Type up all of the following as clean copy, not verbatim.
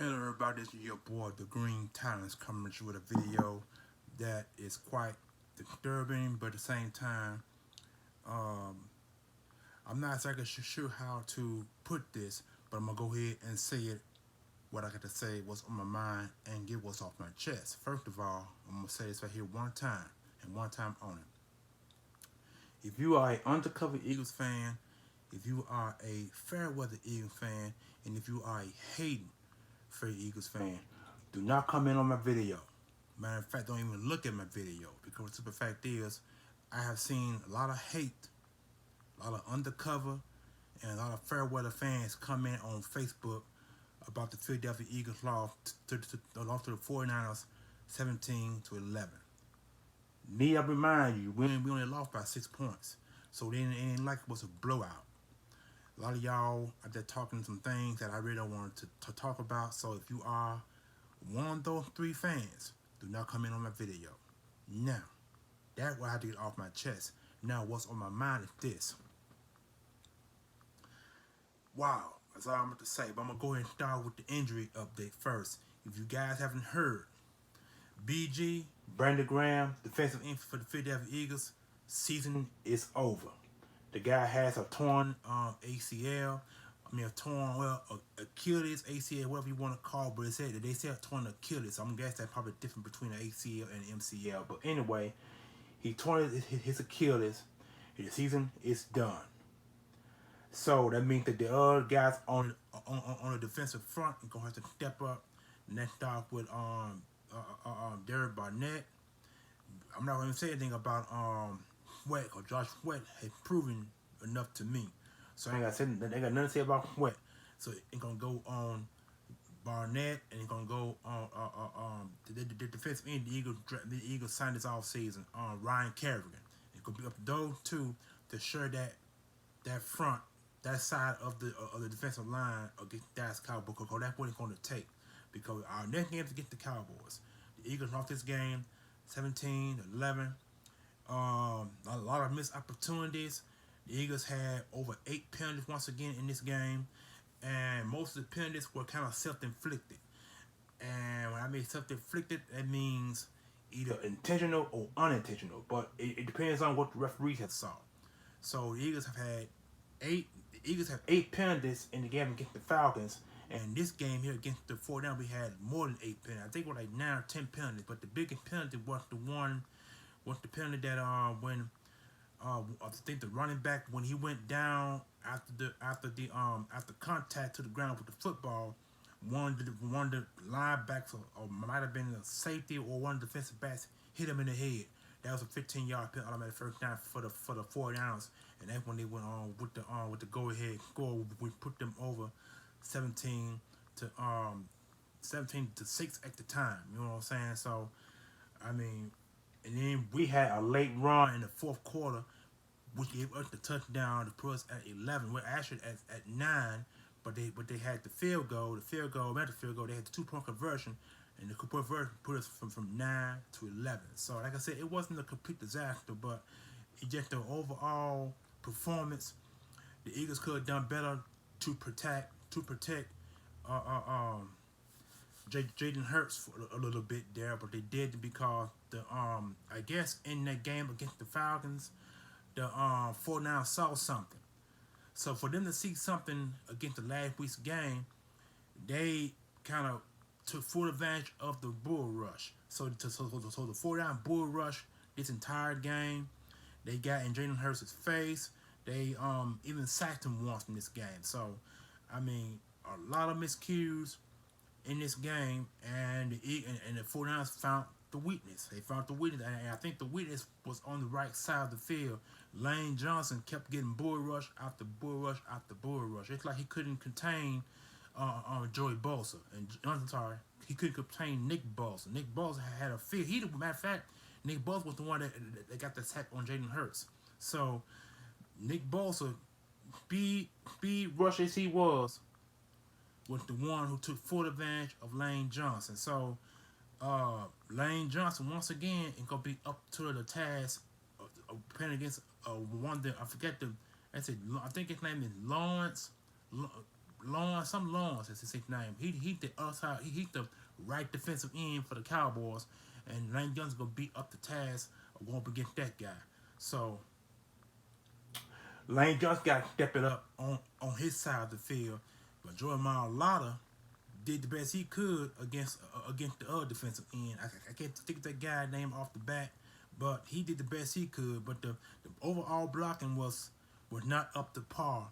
Hello everybody, this is your boy The Green Talents coming to you with a video that is quite disturbing, but at the same time, um, I'm not exactly sure how to put this, but I'm gonna go ahead and say it, what I got to say, what's on my mind, and get what's off my chest. First of all, I'm gonna say this right here one time, and one time only. If you are an undercover Eagles fan, if you are a fair weather Eagles fan, and if you are a hating Fair Eagles fan, do not comment on my video. Matter of fact, don't even look at my video because the simple fact is, I have seen a lot of hate, a lot of undercover, and a lot of fair weather fans comment on Facebook about the Philadelphia Eagles loss to the 49ers 17-11. Need I remind you, we only lost by 6 points. So then it ain't like it was a blowout. A lot of y'all are there talking some things that I really don't want to talk about. So if you are one of those three fans, do not comment on my video. Now, that's what I have to get off my chest. Now, what's on my mind is this. Wow, that's all I'm going to say. But I'm going to go ahead and start with the injury update first. If you guys haven't heard, BG, Brandon Graham, defensive end for the Philadelphia Eagles, season is over. The guy has a torn ACL. A torn, Achilles, ACL, whatever you want to call it, but they said a torn Achilles. So I'm guessing that's probably different between an ACL and an MCL. But anyway, he torn his Achilles. His season is done. So that means that the other guys on the defensive front are gonna have to step up. Next off with Derek Barnett. I'm not going to say anything about Sweat or Josh Sweat has proven enough to me. So I ain't got nothing to say about Sweat. So it's gonna go on Barnett and it's gonna go on the defensive end. The Eagles signed this off season on Ryan Kerrigan. It's gonna be up to those two to share that front, that side of the defensive line against Dallas Cowboys, because that's what it's gonna take. Because our next game is against the Cowboys. The Eagles lost this game 17-11. A lot of missed opportunities. The Eagles had over 8 penalties once again in this game, and most of the penalties were kind of self-inflicted. And when I mean self-inflicted, that means either intentional or unintentional, but it depends on what the referees have saw. So the Eagles have had eight penalties in the game against the Falcons, and this game here against the 49ers, we had more than 8 penalties. I think it was like 9 or 10 penalties, but the biggest penalty was the penalty that when I think the running back, when he went down after contact to the ground with the football, one of the linebackers or might have been a safety or one of the defensive backs hit him in the head. That was a 15-yard penalty automatic first down for the 49ers, and that's when they went on with the go ahead score. We put them over 17 to 6 at the time. You know what I'm saying? So I mean, and then we had a late run in the fourth quarter, which gave us the touchdown to put us at 11. We're actually at 9, but they had the field goal. They had the 2-point conversion, and the conversion put us from 9 to 11. So like I said, it wasn't a complete disaster, but it just the overall performance. The Eagles could have done better to protect Jaden Hurts for a little bit there, but they did because the I guess in that game against the Falcons, the 49ers saw something. So for them to see something against the last week's game, they kind of took full advantage of the bull rush. So the 49ers bull rush this entire game. They got in Jaden Hurts' face. They even sacked him once in this game. So I mean, a lot of miscues in this game, and the 49ers found the weakness. They found the weakness, and I think the weakness was on the right side of the field. Lane Johnson kept getting bull rush after bull rush after bull rush. It's like he couldn't contain Joey Bosa. And I'm sorry, he couldn't contain Nick Bosa. Nick Bosa had a fear. Matter of fact, Nick Bosa was the one that got the sack on Jaden Hurts. So Nick Bosa, speed rush as he was the one who took full advantage of Lane Johnson. So Lane Johnson once again is gonna be up to the task of playing against one that I forget I think his name is Lawrence. Lawrence is his name. He the outside. He the right defensive end for the Cowboys, and Lane Johnson gonna be up the task of going up against that guy. So Lane Johnson got to step it up on his side of the field, but Jordan Mailata did the best he could against the other defensive end. I can't think of that guy name off the bat, but he did the best he could. But the overall blocking was not up to par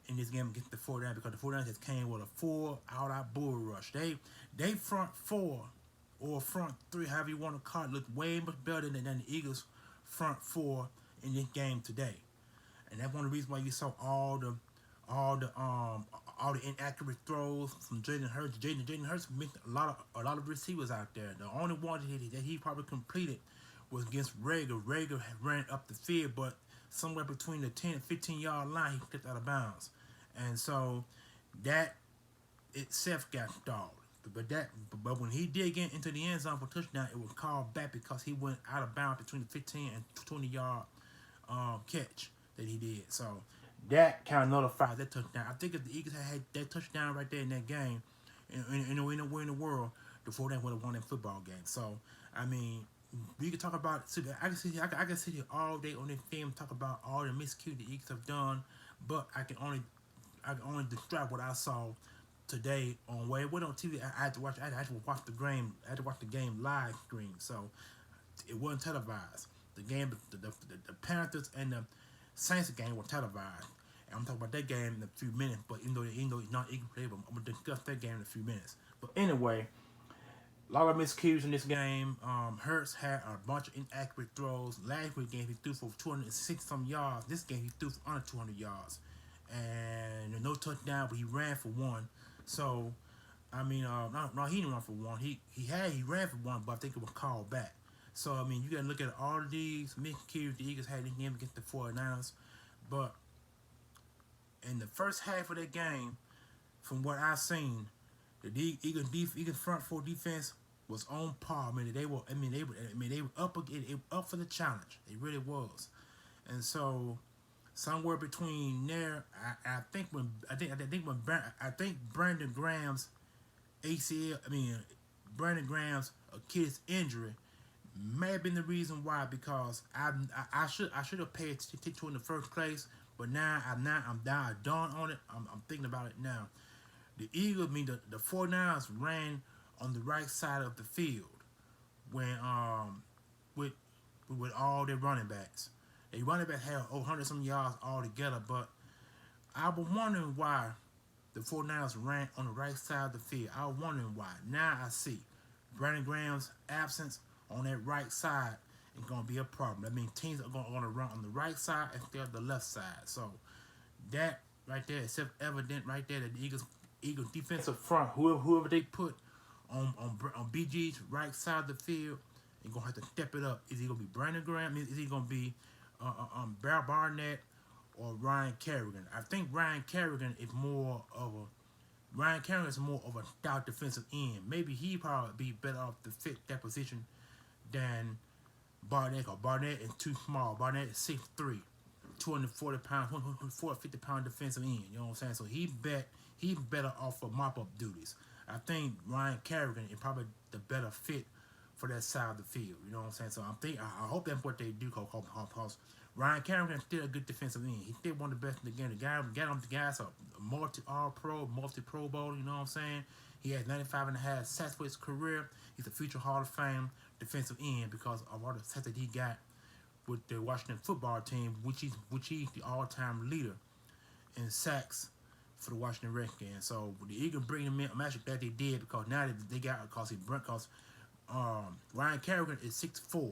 in this game against the 49ers, because the 49ers just came with a full out bull rush. They front four or front three, however you want to call it, looked way much better than the Eagles front four in this game today. And that's one of the reasons why you saw all the inaccurate throws from Jalen Hurts. Jalen Hurts missed a lot of receivers out there. The only one that he probably completed was against Rager. Rager ran up the field, but somewhere between the 10 and 15 yard line, he stepped out of bounds, and so that itself got stalled. But when he did get into the end zone for touchdown, it was called back because he went out of bounds between the 15 and 20 yard catch that he did. So that kind of nullifies that touchdown. I think if the Eagles had that touchdown right there in that game, anywhere in the world, the 49ers would have won that football game. So I mean, we could talk about. I can sit here all day on this film, talk about all the miscues the Eagles have done, but I can only describe what I saw today on where it went on TV. I had to watch. I had to watch the game. I had to watch the game live stream, so it wasn't televised. The game, the Panthers and the Saints game were televised. And I'm talking about that game in a few minutes. But even though it's not equal play, I'm gonna discuss that game in a few minutes. But anyway, a lot of miscues in this game. Hurts had a bunch of inaccurate throws. Last week game he threw for 260 some yards. This game he threw for under 200 yards, and no touchdown, but he ran for one. So, I mean, no, he didn't run for one. He ran for one, but I think it was called back. So, I mean, you got to look at all of these miscues the Eagles had in the game against the 49ers. But in the first half of that game, from what I've seen, the Eagles front four defense was on par. They were up for the challenge. They really was. And so somewhere between there, I think Brandon Graham's Brandon Graham's Achilles injury may have been the reason why, because I should have paid attention to it in the first place, but now I'm dawned on it. I'm thinking about it now. The Eagles, the 49ers ran on the right side of the field when with all their running backs. They running back had 100 some yards altogether, but I was wondering why the 49ers ran on the right side of the field. I was wondering why. Now I see Brandon Graham's absence on that right side is going to be a problem. I mean, teams are going to run on the right side instead of the left side. So that right there is self-evident right there that the Eagles defensive front, whoever they put on BG's right side of the field, they're going to have to step it up. Is he going to be Brandon Graham? Is he going to be Barnett or Ryan Kerrigan? I think Ryan Kerrigan is more of a stout defensive end. Maybe he probably be better off to fit that position than Barnett. Or Barnett is too small. Barnett is 6'3", 240 pounds, 150 pound defensive end. You know what I'm saying? So he's better off for mop up duties. I think Ryan Kerrigan is probably the better fit for that side of the field. You know what I'm saying? So I hope that's what they do, because Ryan Kerrigan is still a good defensive end. He's still one of the best in the game. The guy's a multi-all-pro, multi-pro bowl, you know what I'm saying? He has 95.5 sacks for his career. He's a future Hall of Fame defensive end because of all the sacks that he got with the Washington football team, which he's the all-time leader in sacks for the Washington Redskins. So with the Eagles bringing him in, I'm actually glad they did, because now they got Ryan Kerrigan is 6'4",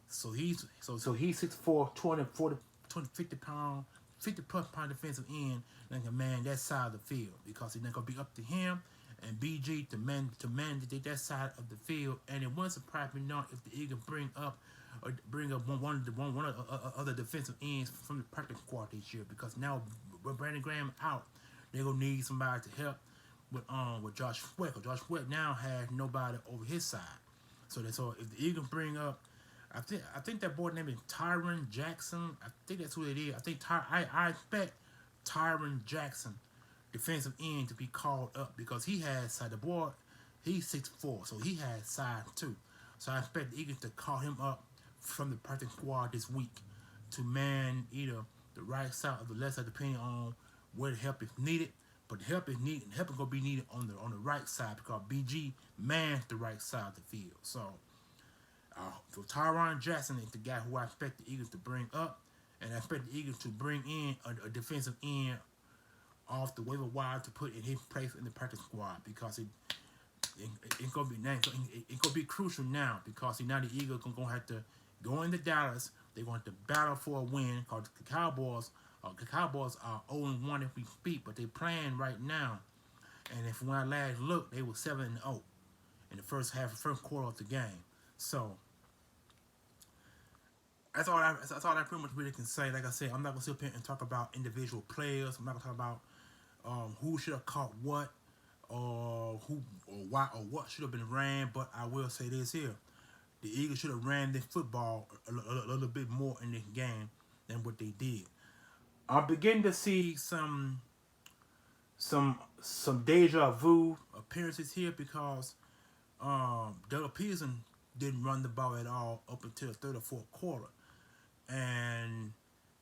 so he's 6'4", 250 pound, 50+ pound defensive end that can man that side of the field, because it's not gonna be up to him and BG to man that side of the field. And it wouldn't surprise me not if the Eagles bring up one of the other defensive ends from the practice squad this year, because now with Brandon Graham out, they're gonna need somebody to help with Josh Sweat. Josh Sweat now has nobody over his side. So if the Eagles bring up, I think that boy name is Tyron Jackson. I think that's who it is. I expect Tyron Jackson defensive end to be called up because he has side. The boy, he's 6'4", so he has size too. So I expect the Eagles to call him up from the practice squad this week to man either the right side or the left side, depending on where the help is needed. But the help is needed. Help is gonna be needed on the right side because BG mans the right side of the field. So Tyron Jackson is the guy who I expect the Eagles to bring up, and I expect the Eagles to bring in a defensive end off the waiver wire to put in his place in the practice squad because it's gonna be it's gonna be crucial now because now the Eagles gonna have to go into Dallas. They're going to battle for a win because the Cowboys are 0-1 if we speak, but they're playing right now. And if when I last looked, they were 7-0 in the first quarter of the game. So that's all I pretty much really can say. Like I said, I'm not gonna sit up here and talk about individual players. I'm not gonna talk about who should have caught what or who or why or what should have been ran. But I will say this here: the Eagles should have ran this football a little bit more in this game than what they did. I'm beginning to see some deja vu appearances here because Doug Peterson didn't run the ball at all up until the third or fourth quarter. And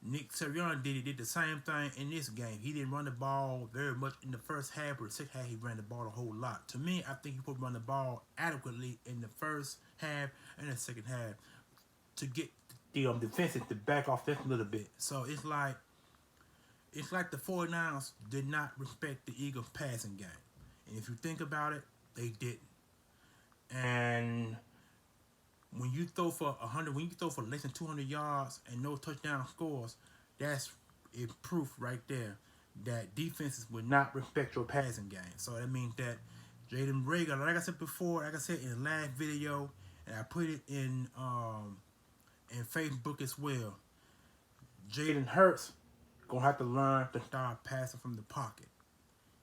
Nick Sirianni did the same thing in this game. He didn't run the ball very much in the first half, but the second half he ran the ball a whole lot. To me, I think he could run the ball adequately in the first half and the second half to get the defenses to back off just a little bit. So it's like the 49ers did not respect the Eagles passing game. And if you think about it, they didn't. And when you throw for less than 200 yards and no touchdown scores, that's a proof right there that defenses would not respect your passing game. So that means that Jaden Rager, like I said before, like I said in the last video, and I put it in Facebook as well, Jalen Hurts gonna have to learn to start passing from the pocket.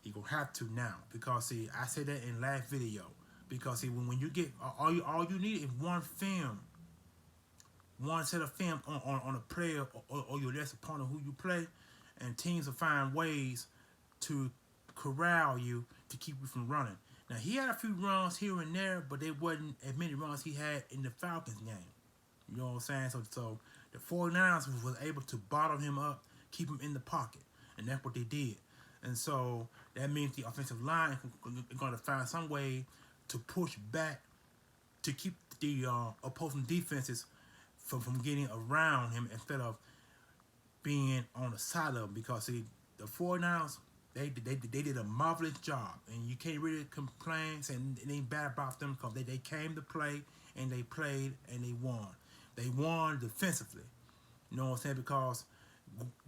He gonna have to now because see, I said that in last video. Because see, when you get all you need is one set of film on a player or your next opponent who you play, and teams will find ways to corral you to keep you from running. Now he had a few runs here and there, but they wasn't as many runs he had in the Falcons game. You know what I'm saying? So the 49ers was able to bottle him up, keep him in the pocket, and that's what they did. And so that means the offensive line is going to find some way to push back to keep the opposing defenses from getting around him instead of being on the side of him. Because see, the 49ers, they did a marvelous job, and you can't really complain saying it ain't bad about them because they came to play and they played and they won. They won defensively. You know what I'm saying? Because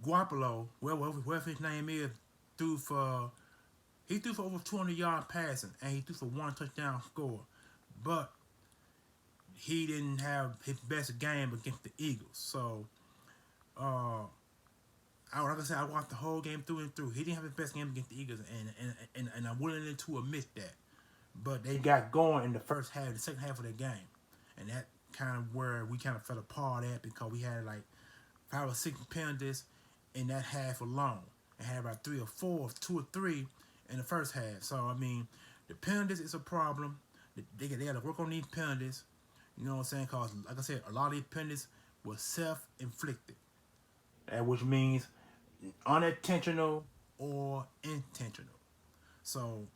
Garoppolo, whatever his name is, threw for over 200 yards passing, and he threw for one touchdown score. But he didn't have his best game against the Eagles. So, like I said, I watched the whole game through and through. He didn't have his best game against the Eagles, and I'm willing to admit that. But they got going in the first half, the second half of the game. And that kind of where we kind of fell apart at because we had like 5 or 6 penalties in that half alone. And had about 2 or 3 in the first half. So, I mean, the penalties is a problem. They got to work on these penalties. You know what I'm saying? Because, like I said, a lot of these penalties were self-inflicted. Which means unintentional or intentional. So,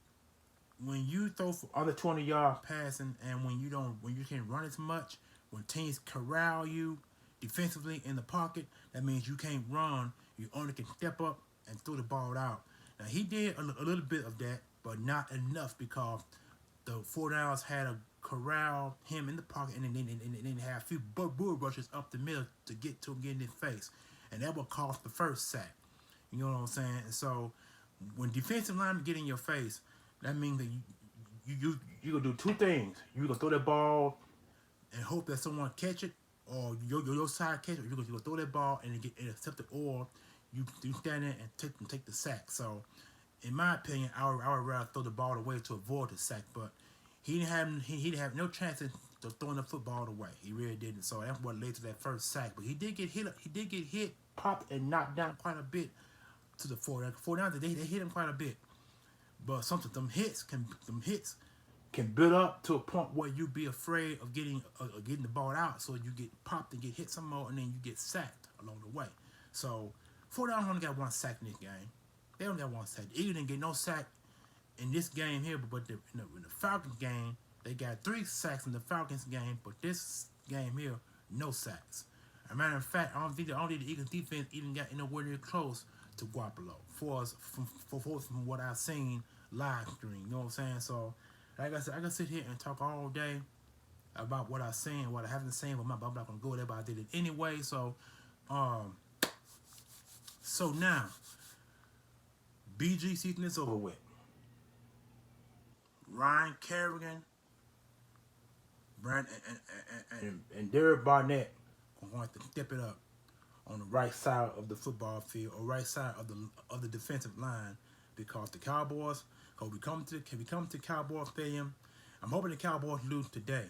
when you throw for under 20 yards passing and when you can't run as much, when teams corral you defensively in the pocket, that means you can't run. You only can step up and throw the ball out. Now, he did a little bit of that, but not enough because the 49ers had to corral him in the pocket and then have a few bull rushes up the middle to get to him, get in his face. And that would cost the first sack. You know what I'm saying? And so, when defensive linemen get in your face, that means that you gonna do 2 things. You gonna throw that ball and hope that someone catch it, or your side catch it. Or you gonna throw that ball and get intercepted, or you stand there and take the sack. So, in my opinion, I would rather throw the ball away to avoid the sack. But he didn't have no chance of throwing the football away. He really didn't. So that's what led to that first sack. But he did get hit. He did get hit, popped, and knocked down quite a bit to the 49ers. They hit him quite a bit, but sometimes them hits can build up to a point where you be afraid of getting the ball out, so you get popped and get hit some more, and then you get sacked along the way. So 49ers only got one sack in this game. They only got one sack. The Eagles didn't get no sack in this game here, but in the Falcons game, they got 3 sacks in the Falcons game, but this game here, no sacks. As a matter of fact, I don't think the Eagles defense even got anywhere near close to Garoppolo from what I've seen live stream. You know what I'm saying? So, like I said, I can sit here and talk all day about what I've seen, what I haven't seen, but I'm not gonna go there, but I did it anyway. So now BG season is over with. Ryan Kerrigan, and Derek Barnett are going to step it up on the right side of the football field, or right side of the defensive line, because the Cowboys, we come to Cowboy Stadium. I'm hoping the Cowboys lose today.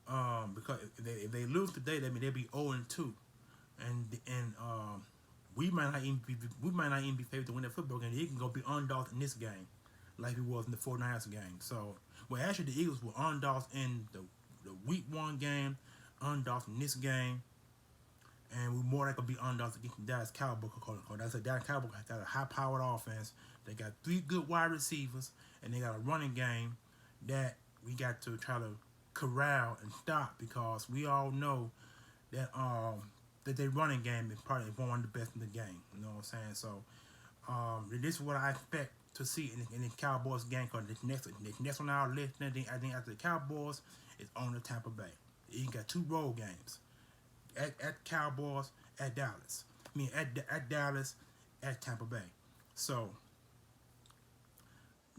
Because if they lose today, that means they'll be 0-2, and we might not even be favored to win that football game. He can go be underdogs in this game, like he was in the 49ers game. So, well, actually, the Eagles were underdogs in the Week 1 game, underdogs in this game, and we're more likely to be underdogs against the Dallas Cowboys. Because that's a Dallas Cowboys got a high-powered offense. They got 3 good wide receivers, and they got a running game that we got to try to corral and stop, because we all know that that their running game is probably one of the best in the game. You know what I'm saying? So this is what I expect to see in the Cowboys game. Because the next on our list, I think after the Cowboys, is on the Tampa Bay. You got 2 road games at Cowboys, at Dallas. I mean at Dallas, at Tampa Bay. So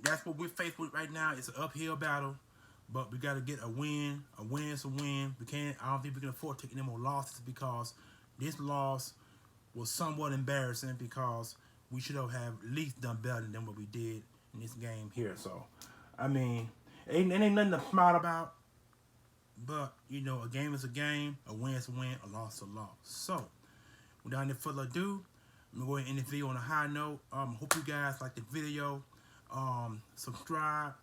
that's what we're faced with right now. It's an uphill battle, but we got to get a win. A win is a win. I don't think we can afford to take any more losses, because this loss was somewhat embarrassing, because we should have at least done better than what we did in this game here. So, I mean, it ain't nothing to smile about, but, you know, a game is a game, a win is a win, a loss is a loss. So, without any further ado, I'm going to go ahead and end the video on a high note. Hope you guys like the video. Subscribe,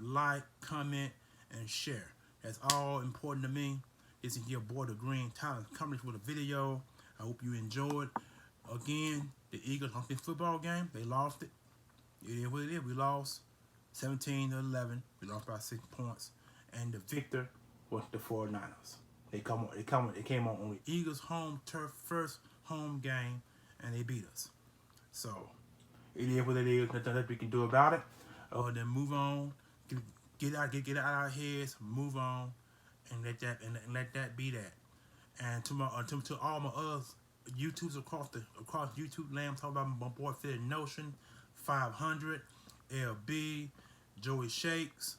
like, comment, and share. That's all important to me. This is your boy, the Green Talent, coming with a video. I hope you enjoyed. Again, the Eagles on this football game, they lost it. It is what it is. We lost 17-11. We lost by 6 points, and the victor was the 49ers. They came on the Eagles home turf, first home game, and they beat us. So it is what it is. Nothing that we can do about it. Then move on. Get out of our heads. Move on, and let that be that. And to all my other YouTubes across YouTube land, I'm talking about my boy Fed Notion, 500, LB, Joey Shakes,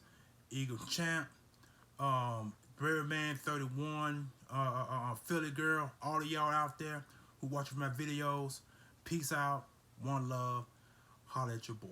Eagle Champ, Birdman 31, Philly Girl, all of y'all out there who watch my videos. Peace out, one love, holla at your boy.